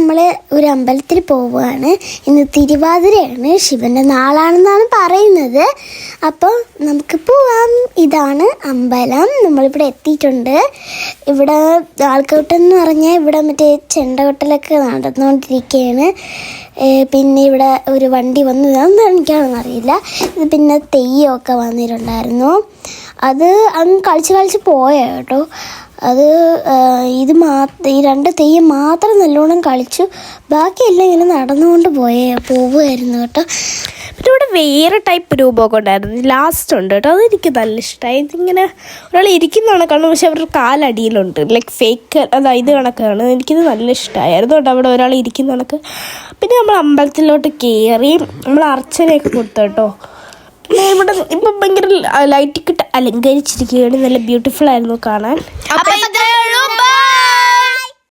നമ്മൾ ഒരു അമ്പലത്തിൽ പോവുകയാണ്. ഇന്ന് തിരുവാതിരയാണ്, ശിവൻ്റെ നാളാണെന്നാണ് പറയുന്നത്. അപ്പോൾ നമുക്ക് പോവാം. ഇതാണ് അമ്പലം. നമ്മളിവിടെ എത്തിയിട്ടുണ്ട്. ഇവിടെ ആൾക്കൂട്ടം പറഞ്ഞാൽ ഇവിടെ മറ്റേ ചെണ്ടകൊട്ടലൊക്കെ നടന്നുകൊണ്ടിരിക്കുകയാണ്. പിന്നെ ഇവിടെ ഒരു വണ്ടി വന്നു, അതൊന്നും എനിക്കാണെന്ന് അറിയില്ല. ഇത് പിന്നെ തെയ്യമൊക്കെ വന്നിട്ടുണ്ടായിരുന്നു. അത് അങ്ങ് കളിച്ച് പോയ കേട്ടോ. അത് ഈ 2 തെയ്യം മാത്രം നല്ലോണം കളിച്ചു, ബാക്കിയെല്ലാം ഇങ്ങനെ നടന്നുകൊണ്ട് പോവുമായിരുന്നു കേട്ടോ. പിന്നെ ഇവിടെ വേറെ ടൈപ്പ് രൂപമൊക്കെ ഉണ്ടായിരുന്നു, ലാസ്റ്റ് ഉണ്ട് കേട്ടോ. അതെനിക്ക് നല്ല ഇഷ്ടമായി. ഇതിങ്ങനെ ഒരാൾ ഇരിക്കുന്ന കണക്കാണ്, പക്ഷെ അവരുടെ കാലടിയിലുണ്ട്, ലൈക്ക് ഫേക്ക് ഇത് കണക്കാണ്. എനിക്കിത് നല്ല ഇഷ്ടമായിരുന്നു കേട്ടോ, അവിടെ ഒരാൾ ഇരിക്കുന്ന കണക്ക്. പിന്നെ നമ്മൾ അമ്പലത്തിലോട്ട് കയറി നമ്മൾ അർച്ചനയൊക്കെ കൊടുത്തു കേട്ടോ. പിന്നെ ഇവിടെ ഇപ്പം ഭയങ്കര ലൈറ്റൊക്കെ ഇട്ട് അലങ്കരിച്ചിരിക്കുകയാണ്. നല്ല ബ്യൂട്ടിഫുൾ ആയിരുന്നു കാണാൻ.